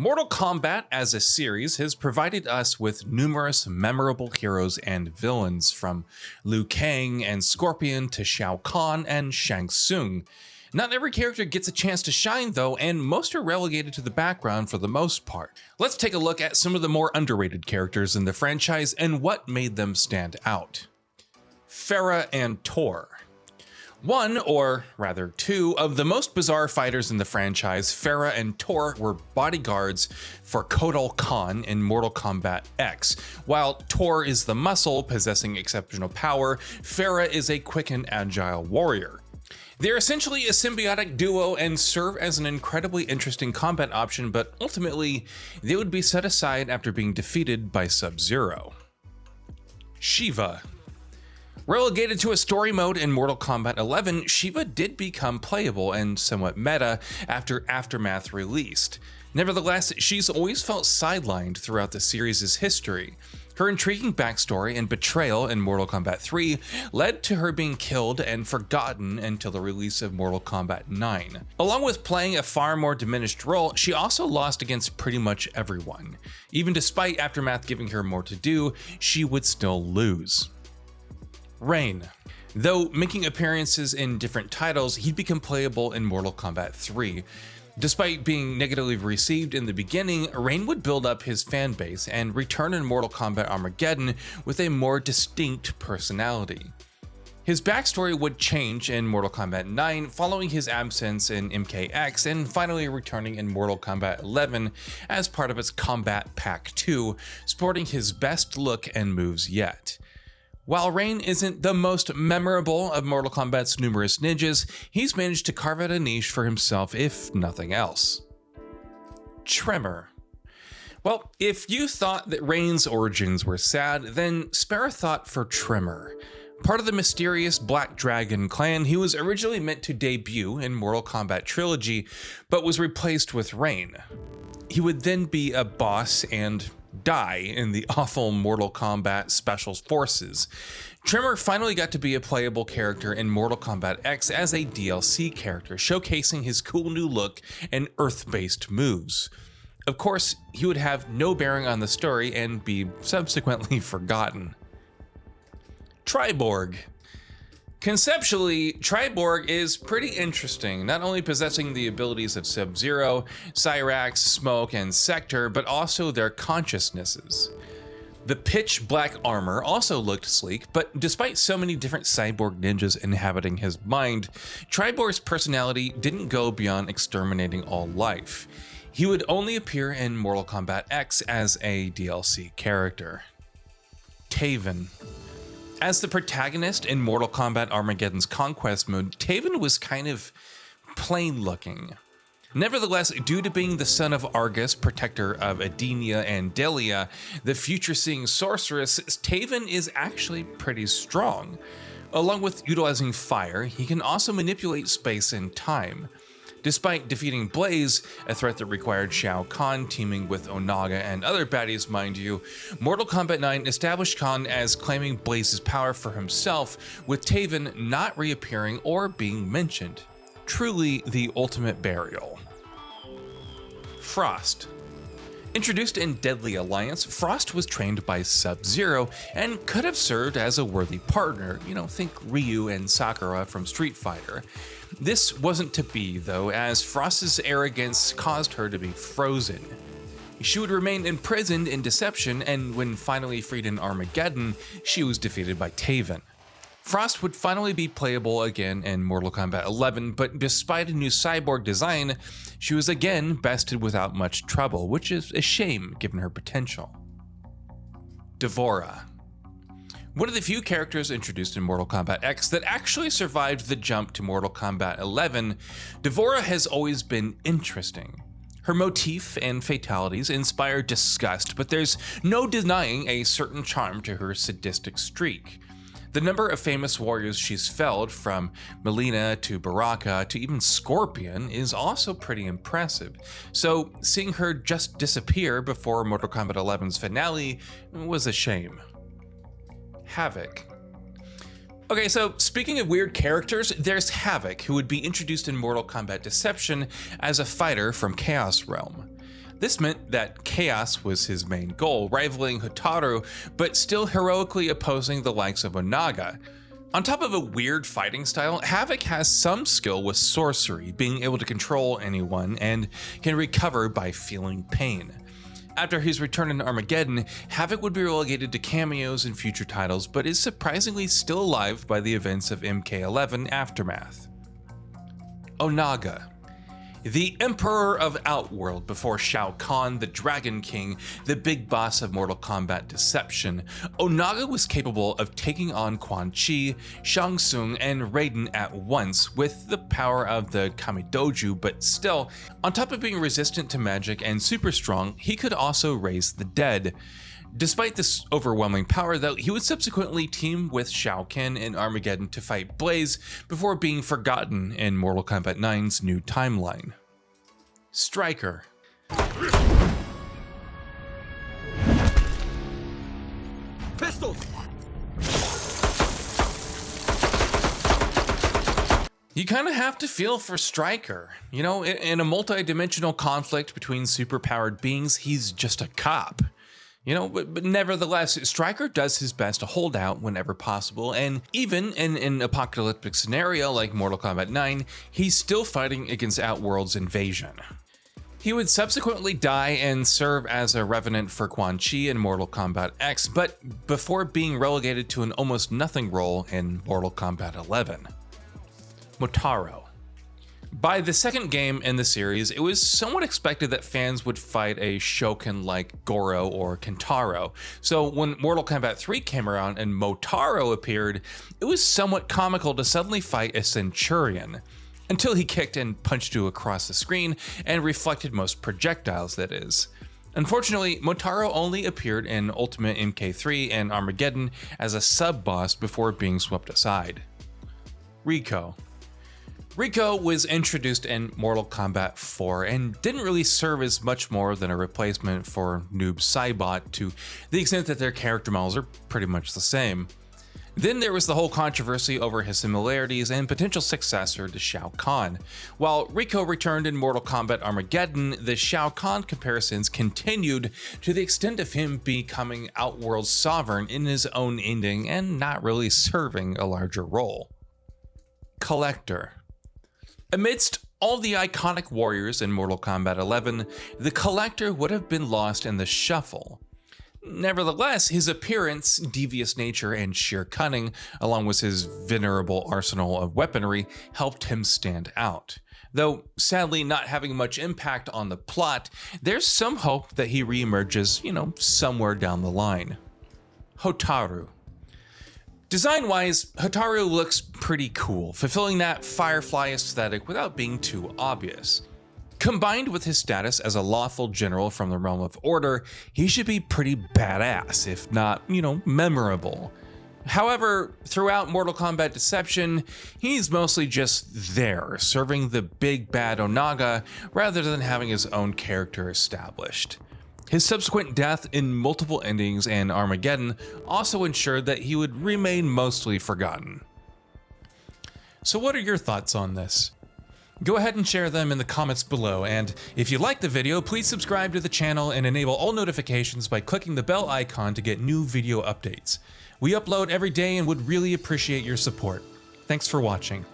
Mortal Kombat as a series has provided us with numerous memorable heroes and villains, from Liu Kang and Scorpion to Shao Kahn and Shang Tsung. Not every character gets a chance to shine though, and most are relegated to the background for the most part. Let's take a look at some of the more underrated characters in the franchise and what made them stand out. Pharah and Tor. One, or rather two, of the most bizarre fighters in the franchise, Pharah and Tor were bodyguards for Kahn in Mortal Kombat X. While Tor is the muscle possessing exceptional power, Pharah is a quick and agile warrior. They're essentially a symbiotic duo and serve as an incredibly interesting combat option, but ultimately, they would be set aside after being defeated by Sub-Zero. Shiva. Relegated to a story mode in Mortal Kombat 11, Shiva did become playable and somewhat meta after Aftermath released. Nevertheless, she's always felt sidelined throughout the series' history. Her intriguing backstory and betrayal in Mortal Kombat 3 led to her being killed and forgotten until the release of Mortal Kombat 9. Along with playing a far more diminished role, she also lost against pretty much everyone. Even despite Aftermath giving her more to do, she would still lose. Rain. Though making appearances in different titles, he'd become playable in Mortal Kombat 3. Despite being negatively received in the beginning, Rain would build up his fan base and return in Mortal Kombat Armageddon with a more distinct personality. His backstory would change in Mortal Kombat 9 following his absence in MKX and finally returning in Mortal Kombat 11 as part of its Combat Pack 2, sporting his best look and moves yet. While Rain isn't the most memorable of Mortal Kombat's numerous ninjas, he's managed to carve out a niche for himself, if nothing else. Tremor. Well, if you thought that Rain's origins were sad, then spare a thought for Tremor. Part of the mysterious Black Dragon clan, he was originally meant to debut in Mortal Kombat Trilogy, but was replaced with Rain. He would then be a boss and die in the awful Mortal Kombat Special Forces. Tremor finally got to be a playable character in Mortal Kombat X as a DLC character, showcasing his cool new look and Earth-based moves. Of course, he would have no bearing on the story and be subsequently forgotten. Triborg. Conceptually, Triborg is pretty interesting, not only possessing the abilities of Sub-Zero, Cyrax, Smoke, and Sector, but also their consciousnesses. The pitch black armor also looked sleek, but despite so many different cyborg ninjas inhabiting his mind, Triborg's personality didn't go beyond exterminating all life. He would only appear in Mortal Kombat X as a DLC character. Taven. As the protagonist in Mortal Kombat Armageddon's Conquest mode, Taven was kind of plain looking. Nevertheless, due to being the son of Argus, protector of Edenia and Delia, the future-seeing sorceress, Taven is actually pretty strong. Along with utilizing fire, he can also manipulate space and time. Despite defeating Blaze, a threat that required Shao Kahn teaming with Onaga and other baddies, mind you, Mortal Kombat 9 established Kahn as claiming Blaze's power for himself, with Taven not reappearing or being mentioned. Truly the ultimate burial. Frost. Introduced in Deadly Alliance, Frost was trained by Sub-Zero and could have served as a worthy partner, think Ryu and Sakura from Street Fighter. This wasn't to be though, as Frost's arrogance caused her to be frozen. She would remain imprisoned in deception, and when finally freed in Armageddon, she was defeated by Taven. Frost would finally be playable again in Mortal Kombat 11, but despite a new cyborg design, she was again bested without much trouble, which is a shame given her potential. Devorah. One of the few characters introduced in Mortal Kombat X that actually survived the jump to Mortal Kombat 11, Devorah has always been interesting. Her motif and fatalities inspire disgust, but there's no denying a certain charm to her sadistic streak. The number of famous warriors she's felled, from Melina to Baraka to even Scorpion, is also pretty impressive. So seeing her just disappear before Mortal Kombat 11's finale was a shame. Havoc. Okay, so speaking of weird characters, there's Havoc, who would be introduced in Mortal Kombat Deception as a fighter from Chaos Realm. This meant that chaos was his main goal, rivaling Motaro, but still heroically opposing the likes of Onaga. On top of a weird fighting style, Havoc has some skill with sorcery, being able to control anyone, and can recover by feeling pain. After his return in Armageddon, Havoc would be relegated to cameos in future titles, but is surprisingly still alive by the events of MK11 Aftermath. Onaga. The Emperor of Outworld before Shao Kahn, the Dragon King, the big boss of Mortal Kombat Deception, Onaga was capable of taking on Quan Chi, Tsung, and Raiden at once with the power of the Kamidoju, but still, on top of being resistant to magic and super strong, he could also raise the dead. Despite this overwhelming power though, he would subsequently team with Shao Kahn in Armageddon to fight Blaze before being forgotten in Mortal Kombat 9's new timeline. Striker. Pistols! You kind of have to feel for Striker. You know, in a multi-dimensional conflict between superpowered beings, he's just a cop. You know, but nevertheless, Striker does his best to hold out whenever possible, and even in an apocalyptic scenario like Mortal Kombat 9, he's still fighting against Outworld's invasion. He would subsequently die and serve as a revenant for Quan Chi in Mortal Kombat X, but before being relegated to an almost nothing role in Mortal Kombat 11. Motaro. By the second game in the series, it was somewhat expected that fans would fight a Shokin like Goro or Kentaro, so when Mortal Kombat 3 came around and Motaro appeared, it was somewhat comical to suddenly fight a Centurion, until he kicked and punched you across the screen and reflected most projectiles, that is. Unfortunately, Motaro only appeared in Ultimate MK3 and Armageddon as a sub-boss before being swept aside. Rico. Rico was introduced in Mortal Kombat 4 and didn't really serve as much more than a replacement for Noob Saibot to the extent that their character models are pretty much the same. Then there was the whole controversy over his similarities and potential successor to Shao Kahn. While Rico returned in Mortal Kombat Armageddon, the Shao Kahn comparisons continued to the extent of him becoming Outworld sovereign in his own ending and not really serving a larger role. Collector. Amidst all the iconic warriors in Mortal Kombat 11, the Collector would have been lost in the shuffle. Nevertheless, his appearance, devious nature, and sheer cunning, along with his venerable arsenal of weaponry, helped him stand out. Though sadly not having much impact on the plot, there's some hope that he reemerges, somewhere down the line. Motaro. Design-wise, Motaro looks pretty cool, fulfilling that Firefly aesthetic without being too obvious. Combined with his status as a lawful general from the realm of order, he should be pretty badass, if not, memorable. However, throughout Mortal Kombat Deception, he's mostly just there, serving the big bad Onaga rather than having his own character established. His subsequent death in multiple endings and Armageddon also ensured that he would remain mostly forgotten. So what are your thoughts on this? Go ahead and share them in the comments below, and if you liked the video, please subscribe to the channel and enable all notifications by clicking the bell icon to get new video updates. We upload every day and would really appreciate your support. Thanks for watching.